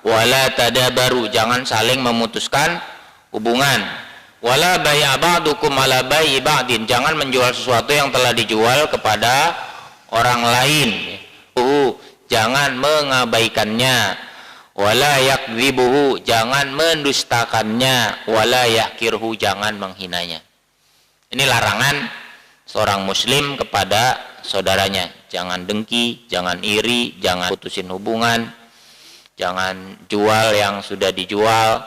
wala tadabaru, jangan saling memutuskan hubungan. Wala bai'a ba'dukum ala bai'i ba'din, jangan menjual sesuatu yang telah dijual kepada orang lain. Jangan mengabaikannya. Wala yakdzibuhu, jangan mendustakannya. Wala yahkirhu, jangan menghinanya. Ini larangan seorang muslim kepada saudaranya. Jangan dengki, jangan iri, jangan putusin hubungan, jangan jual yang sudah dijual,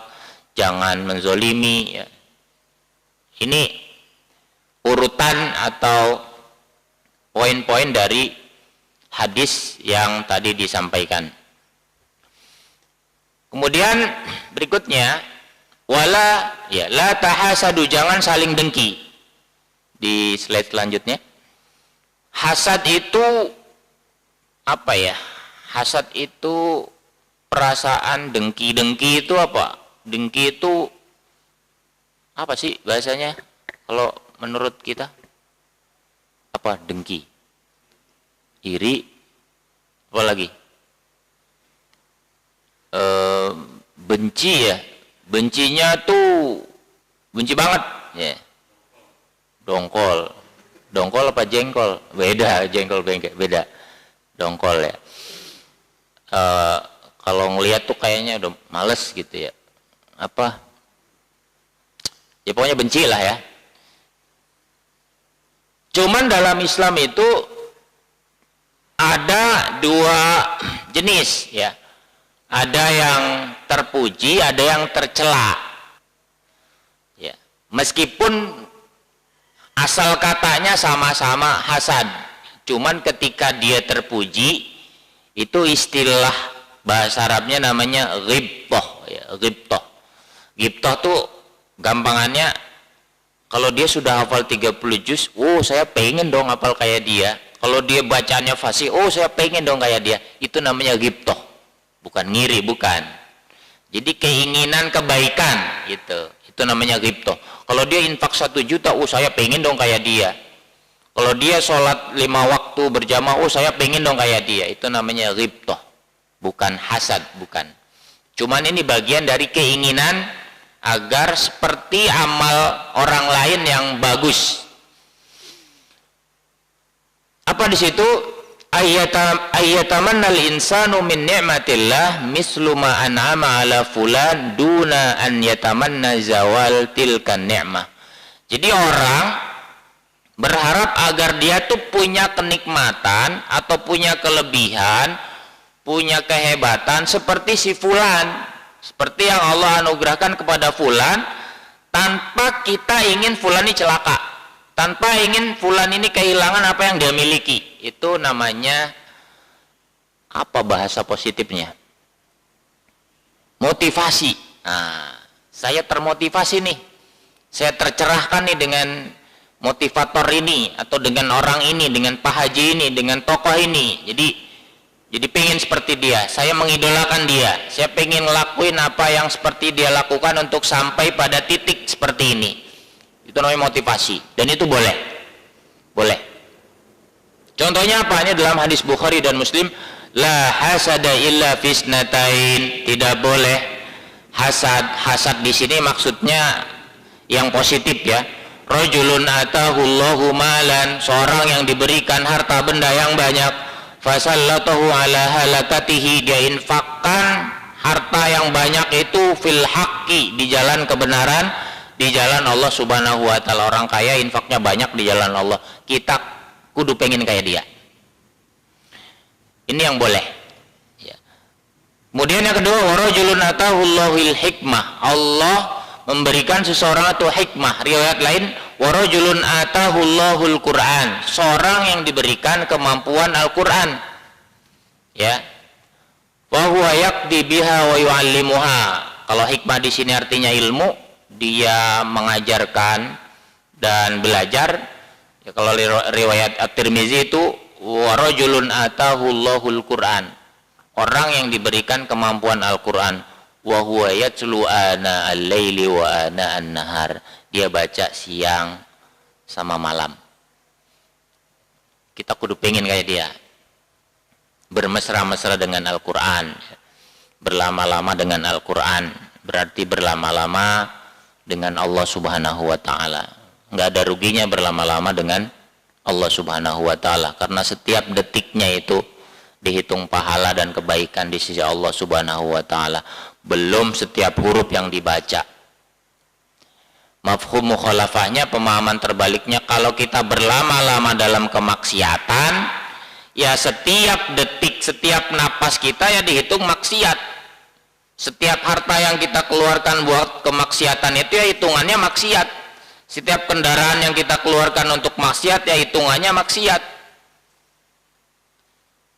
jangan menzolimi ya. Ini urutan atau poin-poin dari hadis yang tadi disampaikan. Kemudian berikutnya, wala ya la tahasadu, jangan saling dengki. Di slide selanjutnya, hasad itu apa ya? Hasad itu perasaan dengki. Dengki itu apa? Dengki itu apa sih bahasanya kalau menurut kita? Apa dengki? Iri, apa lagi? Benci ya. Bencinya tuh benci banget ya. Dongkol. Dongkol apa jengkol? Beda, jengkol beda. Dongkol ya. Kalau ngelihat tuh kayaknya udah males gitu ya. Apa? Ya pokoknya benci lah ya. Cuman dalam Islam itu ada dua jenis ya. Ada yang terpuji, ada yang tercela. Ya. Meskipun asal katanya sama-sama hasad, cuman ketika dia terpuji, itu istilah bahasa Arabnya namanya ghibthah ya, ghibthah. Ghibthah tuh gampangannya kalau dia sudah hafal 30 juz, saya pengen dong hafal kayak dia. Kalau dia bacaannya fasih, saya pengen dong kayak dia. Itu namanya ghibthah. Bukan ngiri, bukan. Jadi keinginan kebaikan gitu. Itu namanya ghibthah. Kalau dia infak 1 juta, saya pengen dong kayak dia. Kalau dia sholat 5 waktu berjamaah, saya pengen dong kayak dia. Itu namanya ghibthah. Bukan hasad, bukan. Cuman ini bagian dari keinginan agar seperti amal orang lain yang bagus. Apa di situ? Ayyatamannal insanu min ni'matillah mislu ma an'ama ala fulan duna an yatamanna zawal tilkan ni'mah. Jadi orang berharap agar dia tuh punya kenikmatan atau punya kelebihan, punya kehebatan seperti si fulan, seperti yang Allah anugerahkan kepada fulan, tanpa kita ingin fulan ini celaka, tanpa ingin fulan ini kehilangan apa yang dia miliki. Itu namanya apa bahasa positifnya? Motivasi. Nah, saya termotivasi nih, saya tercerahkan nih dengan motivator ini, atau dengan orang ini, dengan Pak Haji ini, dengan tokoh ini. Jadi pengen seperti dia, saya mengidolakan dia, saya pengen ngelakuin apa yang seperti dia lakukan untuk sampai pada titik seperti ini. Itu namanya motivasi, dan itu boleh. Contohnya apa? Ini dalam hadis Bukhari dan Muslim, la hasada illa fisnatain, tidak boleh hasad. Hasad di sini maksudnya yang positif ya. Rajulun atahullahu malan, seorang yang diberikan harta benda yang banyak, fasallatahu ala halakatihi, dia infakkan harta yang banyak itu fil haqqi, di jalan kebenaran, di jalan Allah Subhanahu wa taala. Orang kaya infaknya banyak di jalan Allah, kita kudu pengen kayak dia. Ini yang boleh ya. Kemudian yang kedua, warajulun atahullahil hikmah, Allah memberikan seseorang itu hikmah. Riwayat lain, warajulun atahullahul Quran, seorang yang diberikan kemampuan Al-Quran ya. Wa huwa yaqdi biha wa yu'allimuha. Kalau hikmah di sini artinya ilmu, dia mengajarkan dan belajar. Ya, kalau riwayat At-Tirmizi itu warajulun atahullahul Quran, orang yang diberikan kemampuan Al-Quran, wa huwa yatlu ana al-laili wa ana an-nahar, dia baca siang sama malam. Kita kudu pengen kayak dia, bermesra-mesra dengan Al-Quran. berlama-lama dengan Al-Quran, berarti berlama-lama dengan Allah Subhanahu wa Ta'ala. Nggak ada ruginya berlama-lama dengan Allah Subhanahu wa Ta'ala, karena setiap detiknya itu dihitung pahala dan kebaikan di sisi Allah Subhanahu wa Ta'ala, belum setiap huruf yang dibaca. Mafhum mukhalafahnya, pemahaman terbaliknya, kalau kita berlama-lama dalam kemaksiatan, ya setiap detik, setiap napas kita ya dihitung maksiat. Setiap harta yang kita keluarkan buat kemaksiatan itu ya hitungannya maksiat. Setiap kendaraan yang kita keluarkan untuk maksiat ya hitungannya maksiat.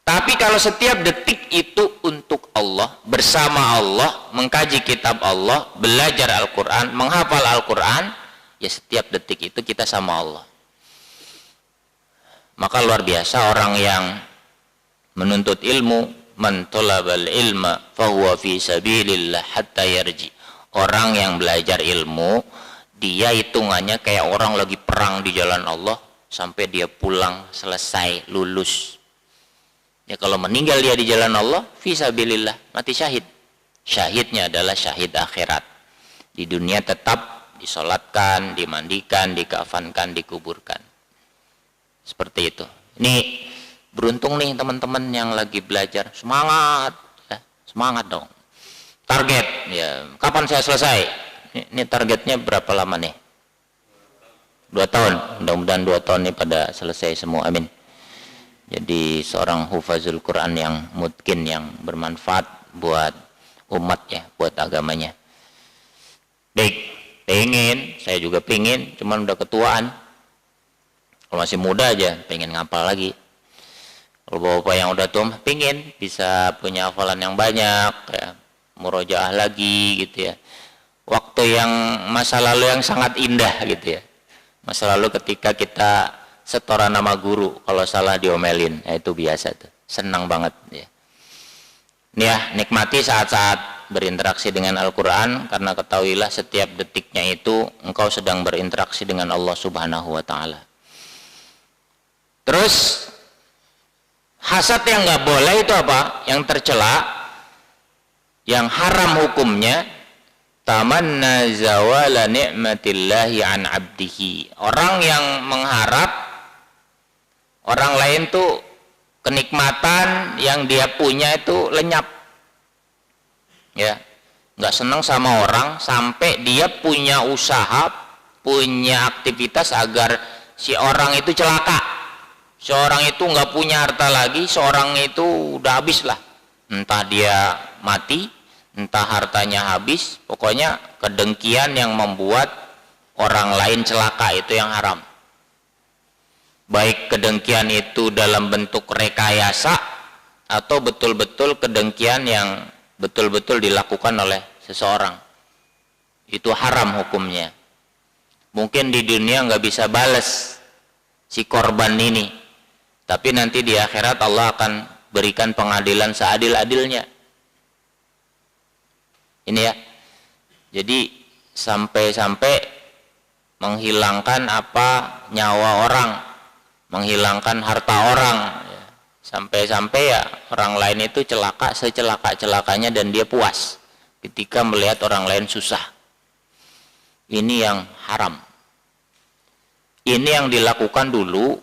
Tapi kalau setiap detik itu untuk Allah, bersama Allah, mengkaji kitab Allah, belajar Al-Quran, menghafal Al-Quran, ya setiap detik itu kita sama Allah. Maka luar biasa orang yang menuntut ilmu, man talabal ilma fahuwa fi sabilillah hatta yarji. Orang yang belajar ilmu, dia hitungannya kayak orang lagi perang di jalan Allah sampai dia pulang selesai lulus. Ya kalau meninggal dia di jalan Allah, fi sabilillah, mati syahid. Syahidnya adalah syahid akhirat. Di dunia tetap disolatkan, dimandikan, dikafankan, dikuburkan. Seperti itu. Ini beruntung nih teman-teman yang lagi belajar, semangat, ya, semangat dong. Target, ya kapan saya selesai? Ini targetnya berapa lama nih? 2 tahun. Mudah-mudahan 2 tahun ini pada selesai semua. Amin. Jadi seorang hufazul Quran yang mungkin yang bermanfaat buat umat ya, buat agamanya. Baik, saya juga pengen, cuman udah ketuaan. Kalau masih muda aja pengen ngapal lagi. Kalau bapak yang udah tua pengen bisa punya hafalan yang banyak ya, murojaah lagi gitu ya. Waktu yang masa lalu yang sangat indah gitu ya. Masa lalu ketika kita setoran nama guru, kalau salah diomelin, ya itu biasa tuh, senang banget ya. Ini ya, nikmati saat-saat berinteraksi dengan Al-Quran, karena ketahuilah setiap detiknya itu engkau sedang berinteraksi dengan Allah Subhanahu wa Ta'ala. Terus hasad yang nggak boleh itu apa? Yang tercela, yang haram hukumnya, tamanna zawala ni'matillahi an abdihi. Orang yang mengharap orang lain tuh kenikmatan yang dia punya itu lenyap, ya, nggak senang sama orang sampai dia punya usaha, punya aktivitas agar si orang itu celaka, seorang itu nggak punya harta lagi, seorang itu udah habis lah, entah dia mati, entah hartanya habis, pokoknya kedengkian yang membuat orang lain celaka itu yang haram. Baik kedengkian itu dalam bentuk rekayasa atau betul-betul kedengkian yang betul-betul dilakukan oleh seseorang, itu haram hukumnya. Mungkin di dunia nggak bisa balas si korban ini, tapi nanti di akhirat Allah akan berikan pengadilan seadil-adilnya. Ini ya, jadi sampai-sampai menghilangkan apa nyawa orang, menghilangkan harta orang, ya. Sampai-sampai ya orang lain itu celaka secelaka-celakanya dan dia puas ketika melihat orang lain susah. Ini yang haram. Ini yang dilakukan dulu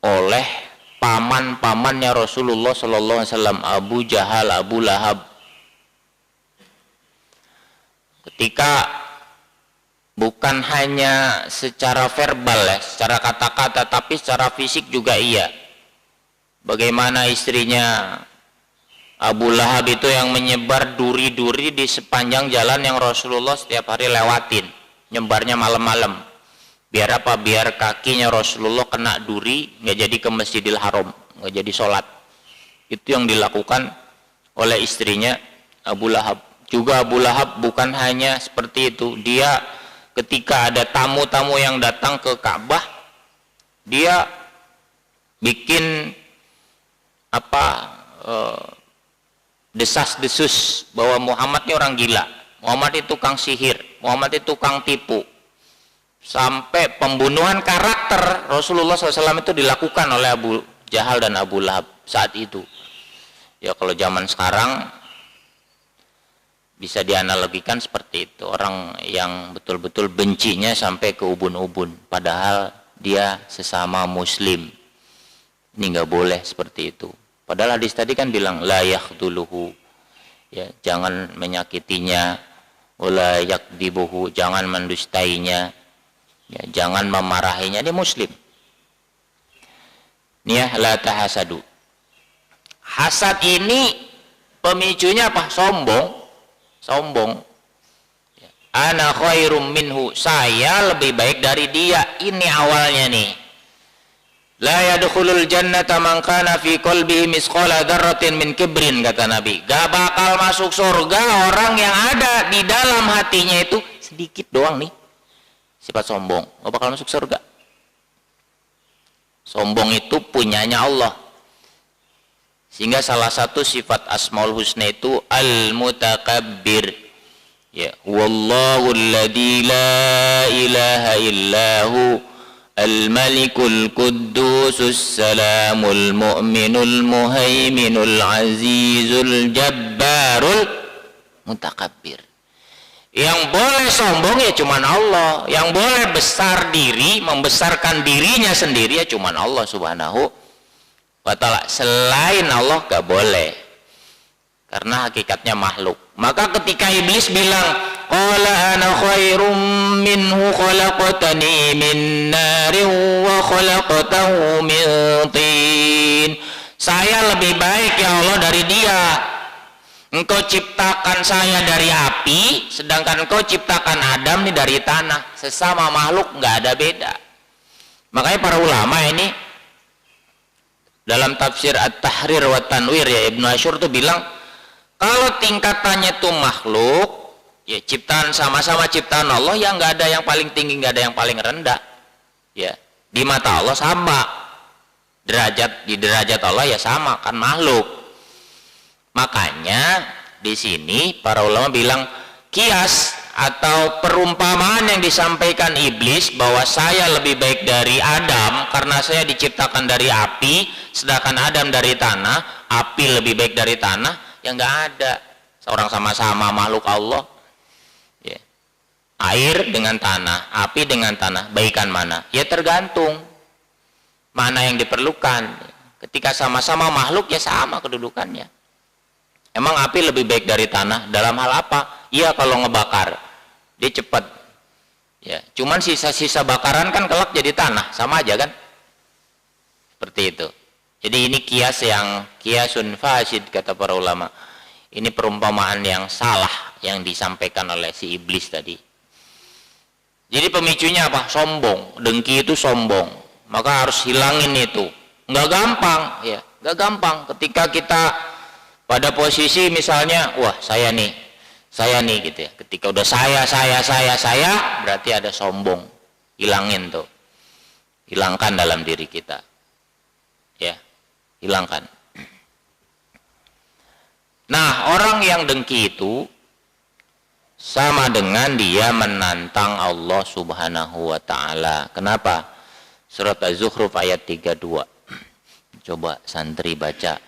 oleh paman-pamannya Rasulullah SAW, Abu Jahal, Abu Lahab. Ketika bukan hanya secara verbal ya, secara kata-kata, tapi secara fisik juga iya. Bagaimana istrinya Abu Lahab itu yang menyebar duri-duri di sepanjang jalan yang Rasulullah setiap hari lewatin, nyebarnya malam-malam. Biar apa? Biar kakinya Rasulullah kena duri, nggak jadi ke Masjidil Haram, nggak jadi sholat. Itu yang dilakukan oleh istrinya Abu Lahab. Juga Abu Lahab bukan hanya seperti itu, dia ketika ada tamu-tamu yang datang ke Ka'bah, dia bikin desas-desus bahwa Muhammad ini orang gila, Muhammad itu tukang sihir, Muhammad itu tukang tipu. Sampai pembunuhan karakter Rasulullah SAW itu dilakukan oleh Abu Jahal dan Abu Lahab saat itu. Ya kalau zaman sekarang bisa dianalogikan seperti itu. Orang yang betul-betul bencinya sampai ke ubun-ubun, padahal dia sesama muslim. Ini nggak boleh seperti itu. Padahal hadis tadi kan bilang la yakhduluhu, ya, jangan menyakitinya, wala yakdibuhu, jangan mendustainya, ya, jangan memarahinya. Dia muslim. Nih ya, la tahasadu. Hasad ini pemicunya apa? Sombong. Ana khairum minhu, saya lebih baik dari dia. Ini awalnya nih. La yadkhulul jannata man kana fi qalbihi misqala dzarratin min kibrin, kata Nabi. Gak bakal masuk surga orang yang ada di dalam hatinya itu sedikit doang nih sifat sombong. Gak bakal masuk surga. Sombong itu punyanya Allah. Sehingga salah satu sifat Asmaul Husna itu al-mutakabbir. Ya, wallahu alladzi la ilaha illahu al-malikul quddusus salamul mu'minul muhaiminul azizul jabbarul mutakabbir. Yang boleh sombong ya cuman Allah. Yang boleh besar diri, membesarkan dirinya sendiri ya cuman Allah Subhanahu wa ta'ala. Selain Allah gak boleh, karena hakikatnya makhluk. Maka ketika iblis bilang qala ana khairum minhu khalaqtani min narin wa khalaqtahu min tin, saya lebih baik ya Allah dari dia. Engkau ciptakan saya dari api, sedangkan engkau ciptakan Adam nih dari tanah. Sesama makhluk nggak ada beda. Makanya para ulama ini dalam tafsir At-Tahrir wa Tanwir, ya, Ibnu Asyur tuh bilang kalau tingkatannya tuh makhluk, ya ciptaan sama-sama ciptaan Allah, ya nggak ada yang paling tinggi, nggak ada yang paling rendah. Ya, di mata Allah sama. Di derajat Allah ya sama, kan makhluk. Makanya di sini para ulama bilang kias atau perumpamaan yang disampaikan iblis bahwa saya lebih baik dari Adam karena saya diciptakan dari api, sedangkan Adam dari tanah, api lebih baik dari tanah, yang nggak ada. Seorang sama-sama makhluk Allah, ya. Air dengan tanah, api dengan tanah, baikan mana? Ya tergantung mana yang diperlukan. Ketika sama-sama makhluk ya sama kedudukannya. Emang api lebih baik dari tanah dalam hal apa? Iya, kalau ngebakar dia cepat. Ya, cuman sisa-sisa bakaran kan kelak jadi tanah, sama aja kan? Seperti itu. Jadi ini kias yang kiasun fasid, kata para ulama. Ini perumpamaan yang salah yang disampaikan oleh si iblis tadi. Jadi pemicunya apa? Sombong. Dengki itu sombong. Maka harus hilangin itu. Nggak gampang, ya. Nggak gampang. Ketika kita pada posisi misalnya, wah saya nih gitu ya. Ketika udah saya, berarti ada sombong. Hilangin tuh. Hilangkan dalam diri kita. Ya, hilangkan. Nah, orang yang dengki itu sama dengan dia menantang Allah Subhanahu wa ta'ala. Kenapa? Surat Az-Zukhruf ayat 32. Coba santri baca.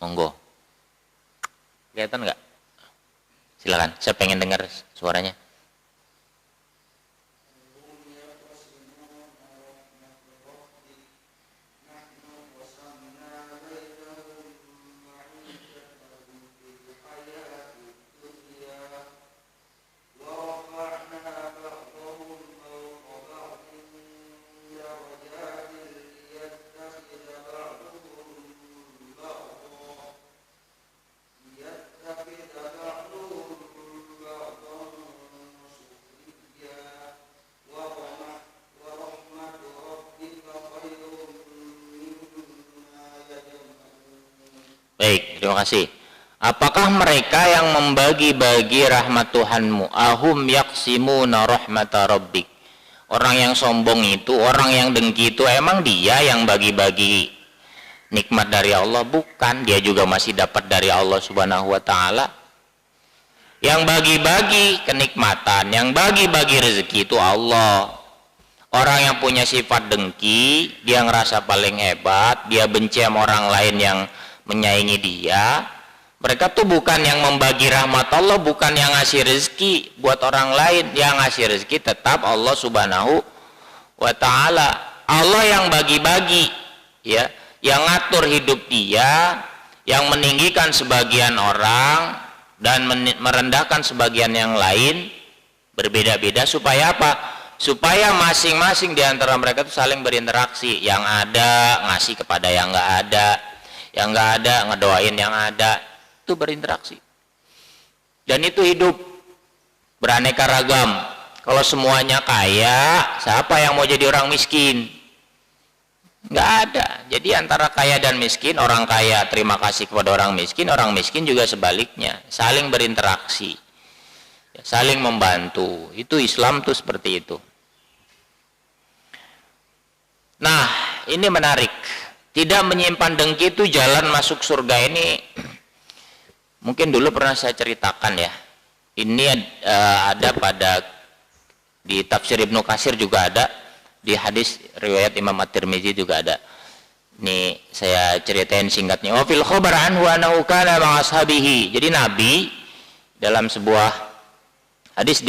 Monggo. Kelihatan nggak? Silakan, saya pengen dengar suaranya. Baik, terima kasih. Apakah mereka yang membagi-bagi rahmat Tuhanmu? Ahum yaqsimuna rahmata rabbik. Orang yang sombong itu, orang yang dengki itu, emang dia yang bagi-bagi nikmat dari Allah? Bukan, dia juga masih dapat dari Allah Subhanahu wa ta'ala. Yang bagi-bagi kenikmatan, yang bagi-bagi rezeki itu Allah. Orang yang punya sifat dengki, dia ngerasa paling hebat, dia benci sama orang lain yang menyaingi dia, Mereka tuh bukan yang membagi rahmat Allah, bukan yang ngasih rezeki buat orang lain. Yang ngasih rezeki tetap Allah Subhanahu wa ta'ala. Allah yang bagi-bagi, ya, yang ngatur hidup dia, yang meninggikan sebagian orang dan merendahkan sebagian yang lain, berbeda-beda. Supaya apa? Supaya masing-masing di antara mereka itu saling berinteraksi. Yang ada ngasih kepada yang nggak ada, yang nggak ada ngedoain yang ada, itu berinteraksi. Dan itu hidup beraneka ragam. Kalau semuanya kaya, siapa yang mau jadi orang miskin? Nggak ada. Jadi antara kaya dan miskin, orang kaya terima kasih kepada orang miskin juga sebaliknya, saling berinteraksi, saling membantu. Itu Islam tuh seperti itu. Nah, ini menarik. Tidak menyimpan dengki itu jalan masuk surga ini. Mungkin dulu pernah saya ceritakan ya. Ini ada pada di tafsir Ibnu Katsir juga ada, di hadis riwayat Imam At-Tirmizi juga ada. Ini saya ceritain singkatnya. Wa fil khabar anhu annahu kana ma'a ashabihi. Jadi Nabi dalam sebuah hadis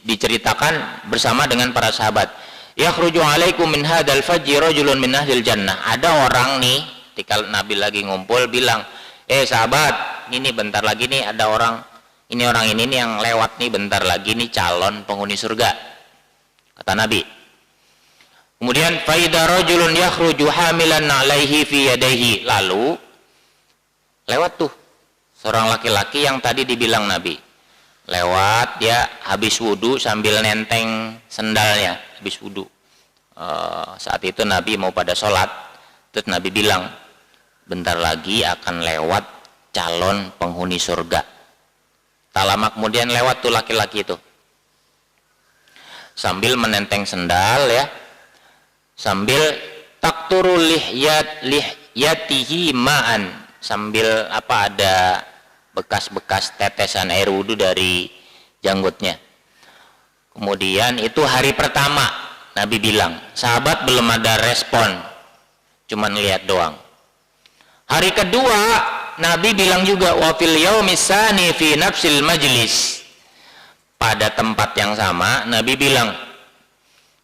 diceritakan bersama dengan para sahabat. Yakhruju alaikum min hadzal fajri rajulun min ahlil jannah. Ada orang nih, ketika Nabi lagi ngumpul bilang, sahabat, ini bentar lagi nih ada orang ini nih yang lewat nih bentar lagi nih calon penghuni surga, kata Nabi. Kemudian faida rajulun yakhruju hamilan alaihi fi yadayhi. Lalu lewat tuh seorang laki-laki yang tadi dibilang Nabi. Lewat, dia habis wudu sambil nenteng sendalnya, habis wudu. Saat itu Nabi mau pada sholat, terus Nabi bilang, bentar lagi akan lewat calon penghuni surga. Tak lama kemudian lewat tuh laki-laki itu sambil menenteng sendal, ya, sambil takturu lihyatihi ma'an, sambil ada bekas-bekas tetesan air wudhu dari janggutnya. Kemudian itu hari pertama Nabi bilang, sahabat belum ada respon, cuman lihat doang. Hari kedua Nabi bilang juga, wa fil yaumis tsani fi nafsil majlis. Pada tempat yang sama Nabi bilang,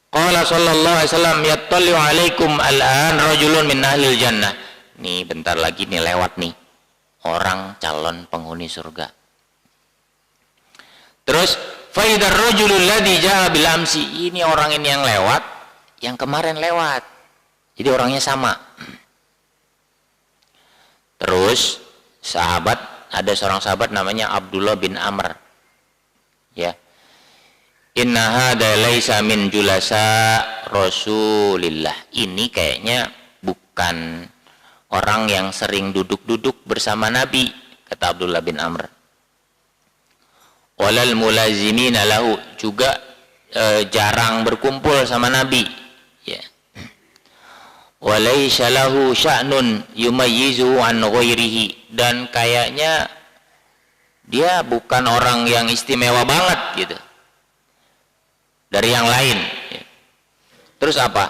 qala sallallahu alaihi wasallam yattali'u alaikum al'an rajulun min ahlil jannah. Nih bentar lagi nih lewat nih orang calon penghuni surga. Terus faidar rajulul ladzi jaa bil amsi. Ini orang ini yang lewat, yang kemarin lewat. Jadi orangnya sama. Terus ada seorang sahabat namanya Abdullah bin Amr. Ya. Inna hadza laisa min julasa Rasulillah. Ini kayaknya bukan orang yang sering duduk-duduk bersama Nabi, kata Abdullah bin Amr. Walal mulazimina lahu, juga jarang berkumpul sama Nabi, ya. Walaysa lahu sya'nun yumayyizu an ghairihi, dan kayaknya dia bukan orang yang istimewa banget gitu dari yang lain, ya. Terus apa?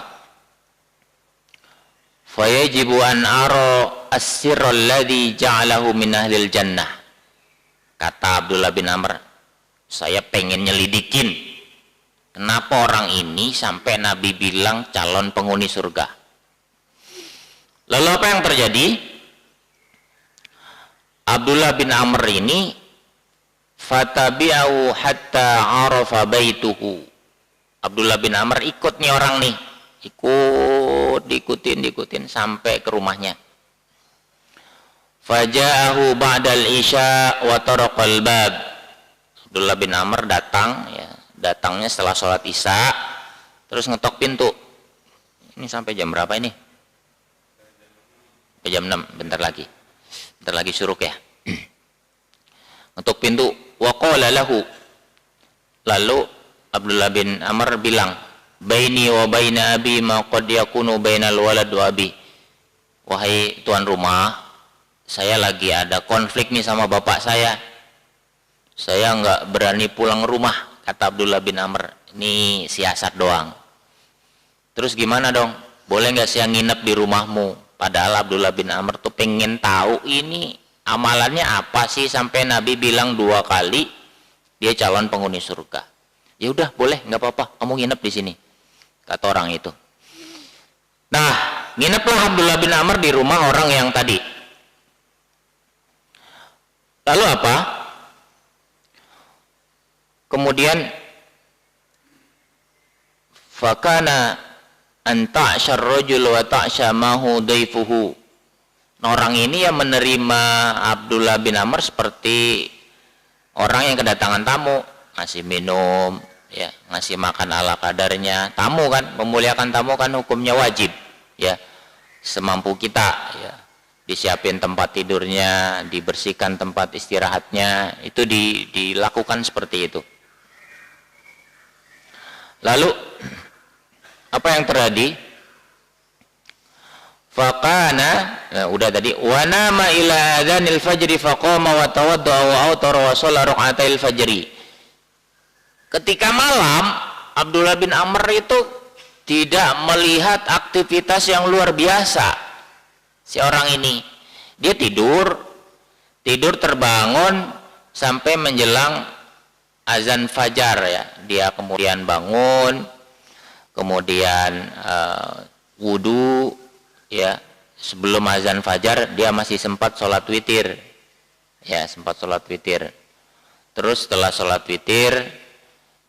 Fayajibu an ara as-sirra alladhi ja'alahu min ahlil jannah. Kata Abdullah bin Amr, saya pengen nyelidikin kenapa orang ini sampai Nabi bilang calon penghuni surga. Lalu apa yang terjadi? Abdullah bin Amr ini fatabi'ahu hatta arafa baituhu. Abdullah bin Amr ikut nih orang nih, diikutin sampai ke rumahnya. Faja'ahu ba'dal isya wa taraqal bab. Abdullah bin Amr datangnya setelah sholat isya, terus ngetok pintu. Ini sampai jam berapa ini? Sampai jam 6, bentar lagi syuruk ya. Ngetok pintu, wa qala lahu. Lalu Abdullah bin Amr bilang, baini wa baina abi ma qad yakunu bainal walad wa abi. Wahai tuan rumah, saya lagi ada konflik nih sama bapak saya nggak berani pulang rumah, kata Abdullah bin Amr. Ini siasat doang. Terus gimana dong? Boleh nggak saya nginep di rumahmu? Padahal Abdullah bin Amr tuh pengen tahu ini amalannya apa sih sampai Nabi bilang 2 kali dia calon penghuni surga? Ya udah, boleh, nggak apa-apa, kamu nginep di sini, kata orang itu. Nah, ngineplah Abdullah bin Amr di rumah orang yang tadi. Lalu apa? Kemudian fakana an ta'syar rajul wa ta'sya mahu daifuhu. Orang ini yang menerima Abdullah bin Amr seperti orang yang kedatangan tamu, ngasih minum, ya, ngasih makan ala kadarnya. Tamu kan, memuliakan tamu kan hukumnya wajib, ya, semampu kita, ya. Disiapin tempat tidurnya, dibersihkan tempat istirahatnya, itu dilakukan seperti itu. Lalu apa yang terjadi? Fakana, udah tadi, wa nama ila adzanil fajri faqama wa tawaddaa wa autara wa shalla rak'atail fajri. Ketika malam, Abdullah bin Amr itu tidak melihat aktivitas yang luar biasa. Si orang ini, dia tidur terbangun sampai menjelang azan fajar, ya. Dia kemudian bangun, kemudian wudu, ya, sebelum azan fajar dia masih sempat sholat witir, ya, sempat sholat witir. Terus setelah sholat witir,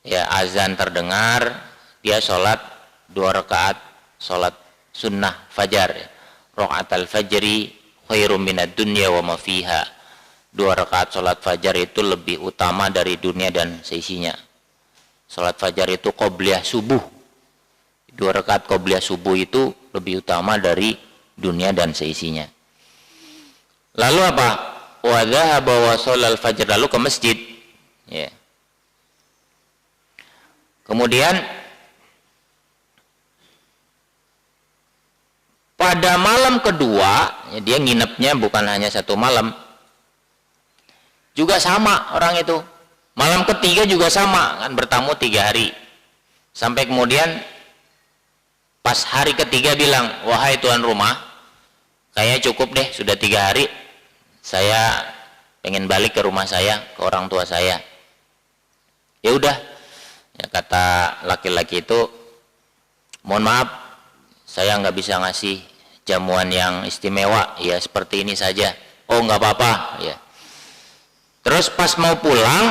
ya, azan terdengar, dia sholat 2 rakaat sholat sunnah fajar, ya. Rakaatul fajri khairum minad dunya wa ma fiha. 2 rakaat sholat fajar itu lebih utama dari dunia dan seisinya. Sholat fajar itu qobliyah subuh. 2 rakaat qobliyah subuh itu lebih utama dari dunia dan seisinya. Lalu apa? Wa dhahaba wa sholal fajr, lalu ke masjid, ya. Kemudian pada malam kedua, ya, dia nginepnya bukan hanya 1 malam, juga sama orang itu. Malam ketiga juga sama, kan bertamu 3 hari. Sampai kemudian pas hari ketiga bilang, wahai tuan rumah, kayaknya cukup deh, sudah 3 hari, saya pengen balik ke rumah saya, ke orang tua saya. Ya udah, ya, kata laki-laki itu, mohon maaf, saya nggak bisa ngasih jamuan yang istimewa, ya seperti ini saja. Oh, nggak apa-apa, ya. Terus pas mau pulang,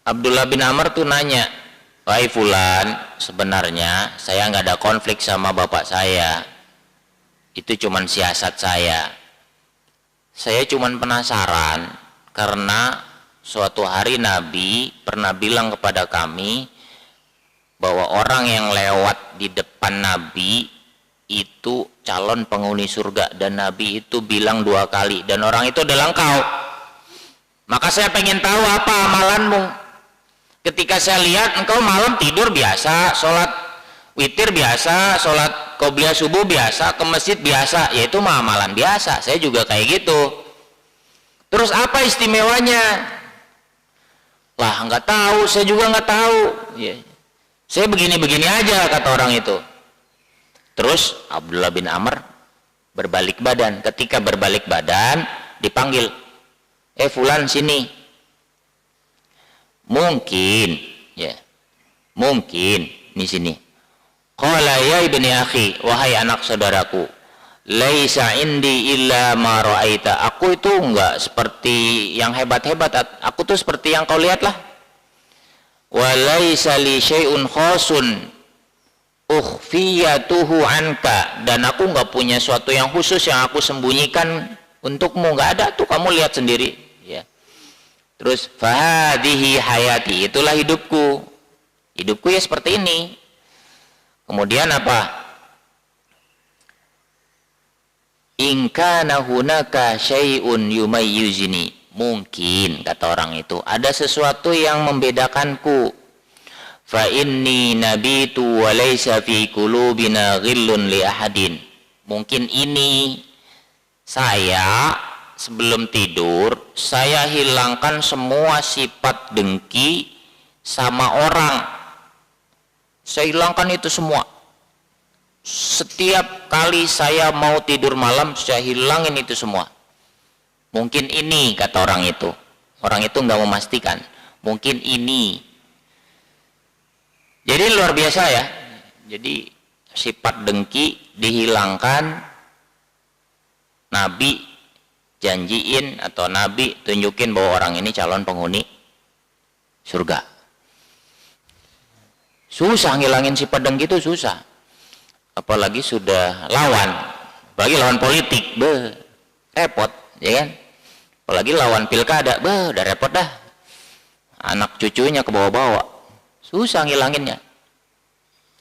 Abdullah bin Amr tuh nanya, wahai fulan, sebenarnya saya nggak ada konflik sama bapak saya, itu cuman siasat saya cuman penasaran karena suatu hari Nabi pernah bilang kepada kami bahwa orang yang lewat di depan Nabi itu calon penghuni surga, dan Nabi itu bilang 2 kali, dan orang itu adalah engkau. Maka saya pengen tahu apa amalanmu. Ketika saya lihat engkau malam tidur biasa, sholat witir biasa, sholat qobliyah subuh biasa, ke masjid biasa, yaitu amalan biasa, saya juga kayak gitu. Terus apa istimewanya? Lah, nggak tahu, saya juga nggak tahu, ya. Saya begini-begini aja, kata orang itu. Terus Abdullah bin Amr berbalik badan. Ketika berbalik badan, dipanggil, fulan sini. Mungkin, ya, mungkin di sini. Qala ya ibni akhi, wahai anak saudaraku, laisa indi illa ma ra'aita. Aku itu enggak seperti yang hebat-hebat, aku tuh seperti yang kau lihat lah. Wa laisa li syai'un khasun ukhfiyatuhu anka, dan aku enggak punya suatu yang khusus yang aku sembunyikan untukmu, enggak ada, tuh kamu lihat sendiri, ya. Terus fahadihi hayati, itulah hidupku ya seperti ini. Kemudian apa? In kana hunaka syai'un yumayyizuni, mungkin, kata orang itu, ada sesuatu yang membedakanku. Fa inni nabitu wa laysa fi qulubina ghillun li ahadin. Mungkin ini saya sebelum tidur, saya hilangkan semua sifat dengki sama orang. Saya hilangkan itu semua. Setiap kali saya mau tidur malam, saya hilangin itu semua. Mungkin ini, kata orang itu. Orang itu nggak memastikan. Mungkin ini. Jadi luar biasa ya. Jadi sifat dengki dihilangkan. Nabi janjiin atau Nabi tunjukin bahwa orang ini calon penghuni surga. Susah ngilangin sifat dengki itu, susah. Apalagi sudah lawan. Bagi lawan politik, repot, ya kan? Apalagi lawan pilkada, udah repot dah. Anak cucunya ke bawah-bawah. Susah ngilanginnya.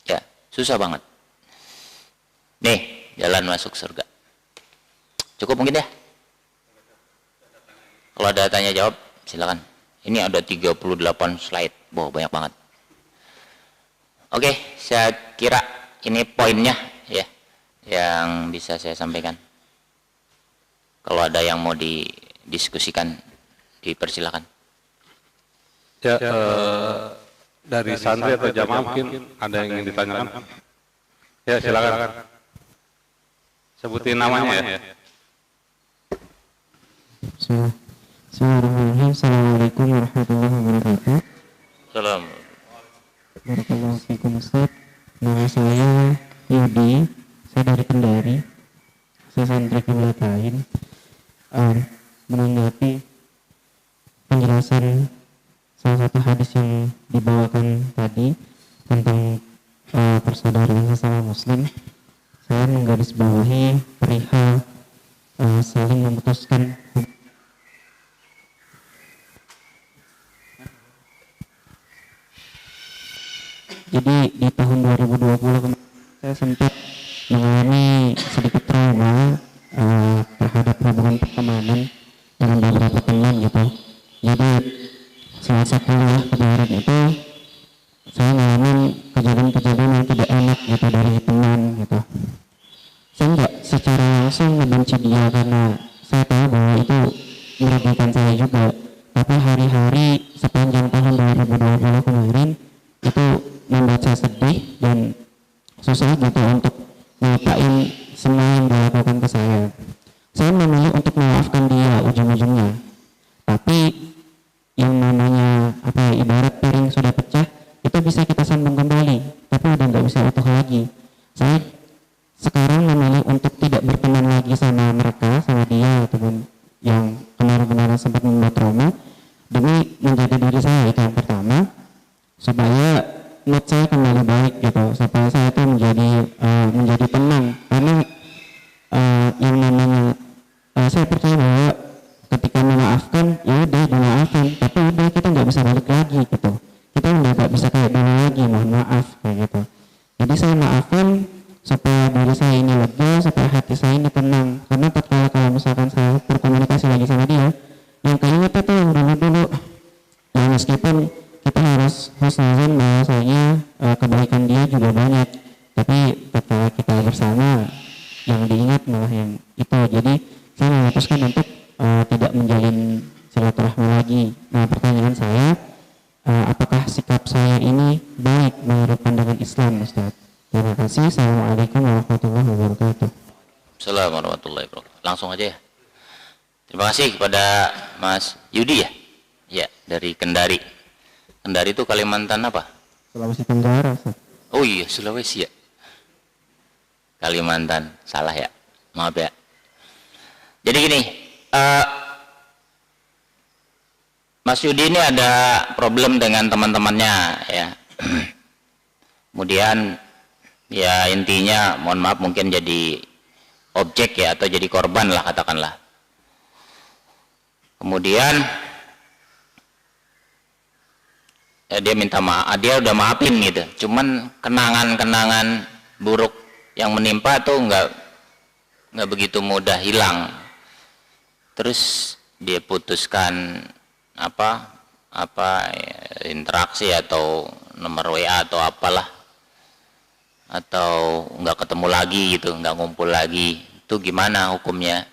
Ya, susah banget. Nih, jalan masuk surga. Cukup mungkin ya? Kalau ada tanya jawab, silakan. Ini ada 38 slide. Banyak banget. Oke, saya kira ini poinnya ya yang bisa saya sampaikan. Kalau ada yang mau didiskusikan, dipersilakan. Ya, dari santri atau jamaah mungkin ada yang ingin ditanyakan. Ya, silakan. Sebutin namanya ya. Bismillahirrahmanirrahim. Assalamualaikum warahmatullahi wabarakatuh. Salam. Barakallahu fiikum Ustaz. Nama saya Yudi, saya dari Kendari. Saya santri Qiblatain. Menanggapi penjelasan salah satu hadis yang dibawakan tadi tentang persaudaraan sesama Muslim, saya menggarisbawahi perihal saling memutuskan. Jadi di tahun 2020 saya sempat mengalami sedikit trauma terhadap hubungan pertemanan dengan beberapa teman gitu. Jadi selasa kuliah kemarin itu saya mengalami kejadian-kejadian yang tidak enak gitu dari teman gitu. Saya nggak secara langsung membenci dia karena saya tahu bahwa itu merugikan saya juga. Tapi hari-hari sepanjang tahun 2020 kemarin itu membuat saya sedih dan susah gitu untuk melupain semua yang dilakukan ke saya. Saya memilih untuk memaafkan dia ujung-ujungnya. Tapi yang namanya ibarat piring sudah pecah, itu bisa kita sambung kembali, tapi udah nggak bisa utuh lagi. Saya sekarang memilih untuk tidak berteman lagi sama mereka, sama dia ataupun yang kemarin-kemarin sempat membuat trauma, demi menjaga diri saya, itu yang pertama, supaya mood saya kembali baik gitu, supaya saya itu menjadi tenang. Karena yang namanya saya percaya bahwa ketika memaafkan, ya udah dimaafkan, tapi udah kita nggak bisa balik lagi gitu. Kita udah nggak bisa kayak dulu lagi, mohon maaf kayak gitu. Jadi saya maafkan supaya diri saya ini lega, supaya hati saya ini tenang. Karena tatkala kalau misalkan saya berkomunikasi lagi sama dia, yang keinget itu yang dulu-dulu. Ya meskipun kita harus husnuzon bahwasanya kebaikan dia juga banyak, tapi tatkala kita bersama, yang diingat malah yang itu. Jadi saya memutuskan untuk tidak menjalin silaturahmi lagi. Nah, pertanyaan saya, apakah sikap saya ini baik menurut pandangan Islam, Ustaz? Terima kasih. Assalamualaikum warahmatullahi wabarakatuh. Assalamualaikum warahmatullahi wabarakatuh. Langsung aja ya. Terima kasih kepada Mas Yudi ya. Ya, dari Kendari. Kendari itu Kalimantan apa? Sulawesi Tenggara, Ustaz. Oh iya, Sulawesi ya. Kalimantan, salah ya. Maaf ya. Jadi gini, Mas Yudi ini ada problem dengan teman-temannya ya. Kemudian ya intinya mohon maaf mungkin jadi objek ya atau jadi korban lah katakanlah. Kemudian ya dia minta maaf, dia udah maafin gitu. Cuman kenangan-kenangan buruk yang menimpa tuh nggak begitu mudah hilang. Terus dia putuskan interaksi atau nomor WA atau apalah, atau nggak ketemu lagi gitu, nggak ngumpul lagi. Itu gimana hukumnya?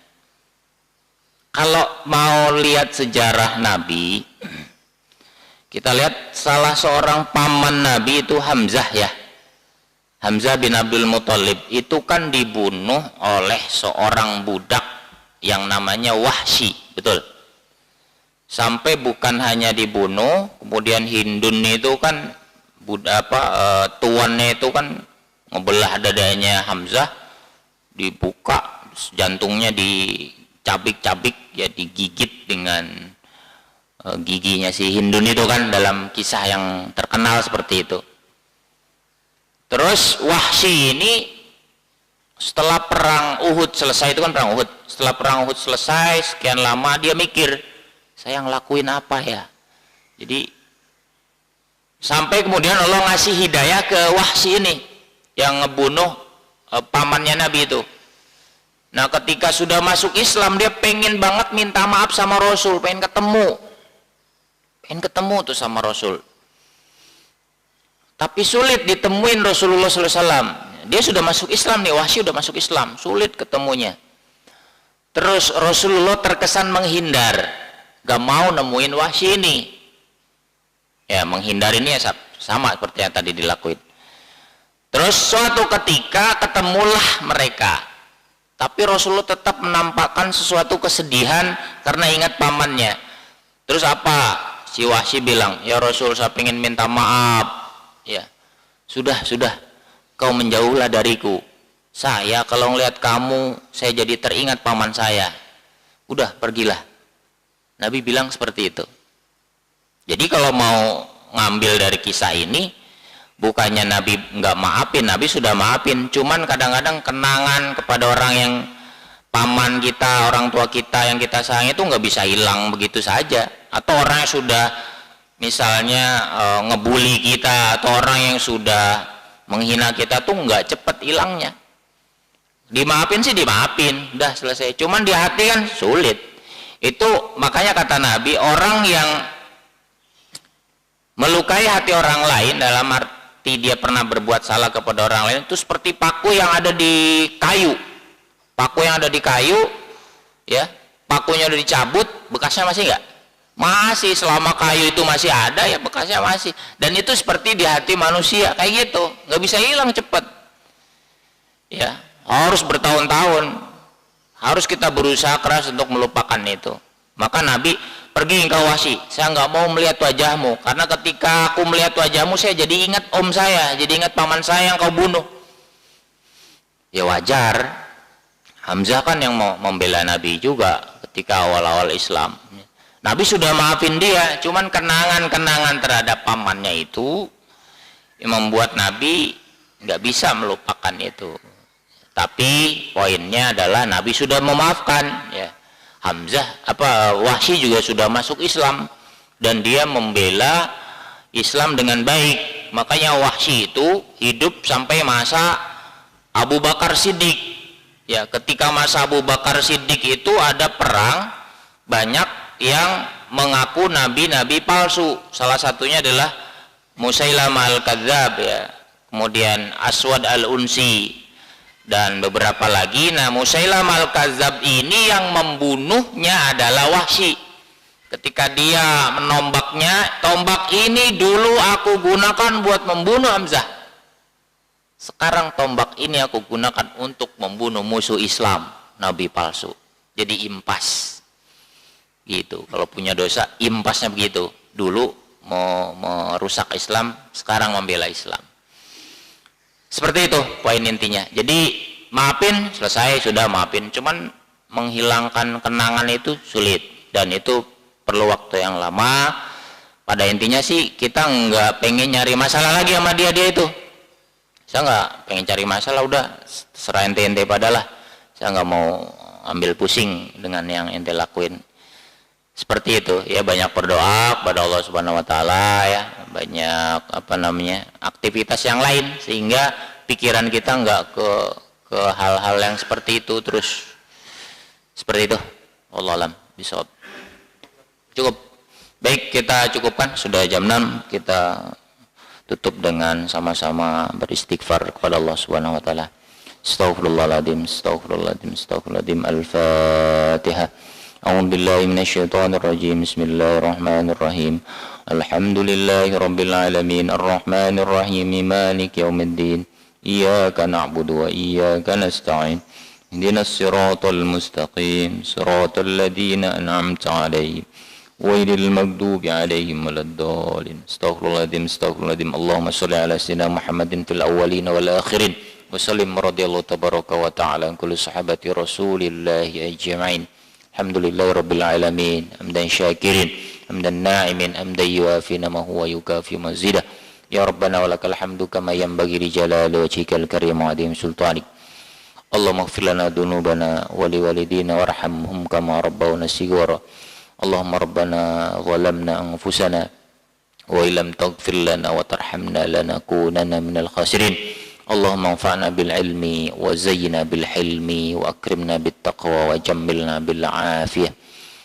Kalau mau lihat sejarah Nabi, kita lihat salah seorang paman Nabi itu Hamzah ya. Hamzah bin Abdul Muthalib itu kan dibunuh oleh seorang budak yang namanya Wahsy, betul. Sampai bukan hanya dibunuh, kemudian Hindun itu kan tuannya itu kan ngebelah dadanya Hamzah, dibuka, jantungnya dicabik-cabik, ya digigit dengan giginya si Hindun itu kan, dalam kisah yang terkenal seperti itu. Terus Wahsy ini setelah perang Uhud selesai, itu kan perang Uhud, setelah perang Uhud selesai sekian lama dia mikir, saya ngelakuin apa ya. Jadi sampai kemudian Allah ngasih hidayah ke Wahsy ini yang ngebunuh pamannya Nabi itu. Nah ketika sudah masuk Islam, dia pengen banget minta maaf sama Rasul, pengen ketemu tuh sama Rasul, tapi sulit ditemuin Rasulullah SAW. Dia sudah masuk Islam nih, Wahsy sudah masuk Islam, sulit ketemunya. Terus Rasulullah terkesan menghindar, gak mau nemuin Wahsy ini. Ya menghindar ini ya sama seperti yang tadi dilakuin. Terus suatu ketika ketemulah mereka, tapi Rasulullah tetap menampakkan sesuatu kesedihan karena ingat pamannya. Terus apa? Si Wahsy bilang, ya Rasul, saya ingin minta maaf. Ya, sudah, kau menjauhlah dariku. Saya kalau ngelihat kamu, saya jadi teringat paman saya. Udah, pergilah. Nabi bilang seperti itu. Jadi kalau mau ngambil dari kisah ini, bukannya Nabi nggak maafin, Nabi sudah maafin. Cuman kadang-kadang kenangan kepada orang yang paman kita, orang tua kita yang kita sayang itu nggak bisa hilang begitu saja. Atau orang yang sudah misalnya ngebully kita, atau orang yang sudah menghina kita tuh nggak cepat hilangnya. Dimaafin sih dimaafin, udah selesai. Cuman di hati kan sulit. Itu makanya kata Nabi, orang yang melukai hati orang lain dalam arti dia pernah berbuat salah kepada orang lain itu seperti paku yang ada di kayu. Paku yang ada di kayu, ya, pakunya udah dicabut, bekasnya masih nggak? Masih, selama kayu itu masih ada ya bekasnya masih. Dan itu seperti di hati manusia kayak gitu, nggak bisa hilang cepat. Ya, harus bertahun-tahun, harus kita berusaha keras untuk melupakan itu. Maka Nabi pergi ke Wahsy, saya nggak mau melihat wajahmu, karena ketika aku melihat wajahmu saya jadi ingat om saya, jadi ingat paman saya yang kau bunuh. Ya wajar, Hamzah kan yang mau membela Nabi juga ketika awal-awal Islam. Nabi sudah maafin dia, cuman kenangan-kenangan terhadap pamannya itu yang membuat Nabi nggak bisa melupakan itu. Tapi poinnya adalah Nabi sudah memaafkan, ya. Wahsy juga sudah masuk Islam dan dia membela Islam dengan baik. Makanya Wahsy itu hidup sampai masa Abu Bakar Siddiq. Ya, ketika masa Abu Bakar Siddiq itu ada perang, banyak yang mengaku nabi-nabi palsu. Salah satunya adalah Musailamah al-Kadzab, ya. Kemudian Aswad al-Unsi dan beberapa lagi. Nah, Musailamah al-Kadzab ini yang membunuhnya adalah Wahsy. Ketika dia menombaknya, tombak ini dulu aku gunakan buat membunuh Hamzah, sekarang tombak ini aku gunakan untuk membunuh musuh Islam, nabi palsu. Jadi impas gitu. Kalau punya dosa impasnya begitu, dulu mau merusak Islam, sekarang membela Islam. Seperti itu poin intinya. Jadi maafin, selesai, sudah maafin. Cuman menghilangkan kenangan itu sulit, dan itu perlu waktu yang lama. Pada intinya sih kita nggak pengen nyari masalah lagi sama dia itu. Saya nggak pengen cari masalah, udah serah ente padalah. Saya nggak mau ambil pusing dengan yang ente lakuin. Seperti itu ya, banyak berdoa kepada Allah Subhanahu wa taala, ya, banyak aktivitas yang lain sehingga pikiran kita nggak ke hal-hal yang seperti itu terus. Seperti itu. Wallahu a'lam bishawab. Cukup. Baik, kita cukupkan, sudah jam 6, kita tutup dengan sama-sama beristighfar kepada Allah Subhanahu wa taala. Astaghfirullahaladzim, astaghfirullahaladzim, astaghfirullahaladzim. Al-Fatihah. A'udzu billahi minasyaitonir rajim. Bismillahirrahmanirrahim. Alhamdulillahi rabbil alamin, arrahmanir rahim, maliki yaumiddin. Iyyaka na'budu wa iyyaka nasta'in. اهدنا الصراط المستقيم صراط الذين أنعمت عليهم غير المغضوب عليهم ولا الضالين. Astaghfirullahaladzim, astaghfirullahaladzim. Allahumma sholli ala sayyidina Muhammadin fil awwalin wal akhirin wa sallim radhiyallahu tabaraka wa ta'ala an kulli sahabati rasulillahi ajma'in. Alhamdulillahi rabbil alamin, hamdan syakirin, hamdan na'imin, hamdan yuafi namahu wa yukafi mazidah. Ya Rabbana walakal hamdu kama yanbaghi li jalali wajhikal karim wa adim sultanik. Allahumma ighfir lana dhunubana wa liwalidina warhamhum kama rabbawna shighara. Allahumma rabbana zalamna anfusana wa illam taghfir lana wa tarhamna lanakunanna minal khasirin. Allahumma anfa'na bil ilmi wa zayyina bil hilmi wa akrimna bit taqwa wa jammilna bil afiyah.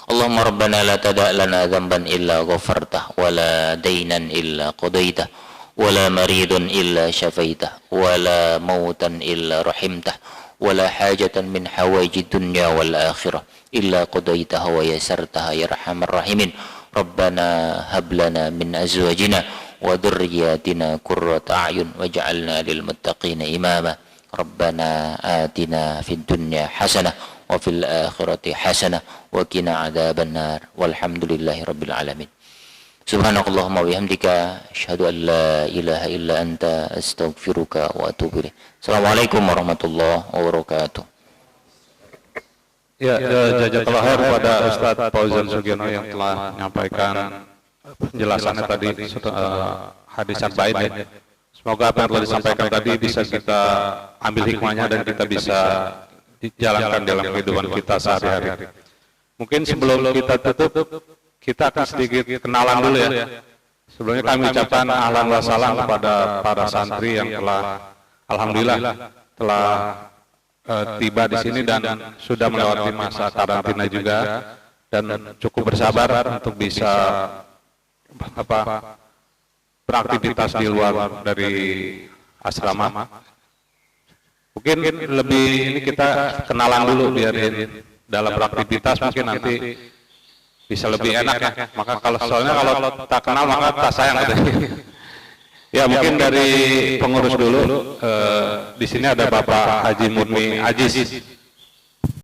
Allahumma rabbana la tada' lana dhanban illa ghafartah wa la daynan illa qadaitah wa la maridun illa syafaitah wa la mautan illa rahimtah wa la hajatan min hawaiji dunya wal akhirah illa qadaitaha wa yasartaha ya arhamar rahimin. Rabbana hab lana min azwajina wa dhurriyyatina qurrata a'yun waj'alna lil muttaqina imama. Rabbana atina fid dunya hasanah wa fil akhirati hasanah wa qina adzabannar walhamdulillahi rabbil alamin. Subhanakallahumma wa bihamdika asyhadu an la ilaha illa anta astaghfiruka wa atubu ilaik. Assalamualaikum warahmatullahi wabarakatuh. Ya, jazakallahu khair kepada Ustadz Fauzan Sugiono yang telah menyampaikan penjelasannya tadi hadis arba'in ya. Semoga apa yang telah disampaikan tadi bisa kita ambil hikmahnya dan kita bisa dijalankan dalam kehidupan kita sehari-hari. Mungkin sebelum kita tutup, kita akan sedikit kenalan dulu ya. Sebelumnya kami ucapkan ahlan wa salam kepada para santri yang telah alhamdulillah telah tiba di sini dan sudah melewati masa karantina juga dan cukup bersabar untuk bisa beraktivitas di luar dari asrama. Mungkin lebih ini kita kenalan dulu biar dalam beraktivitas mungkin nanti bisa lebih enak ya. Maka soalnya kalau tak kenal maka tak sayang katanya. Ya mungkin dari pengurus dulu. Di sini ada Bapak Haji Murni Aziz.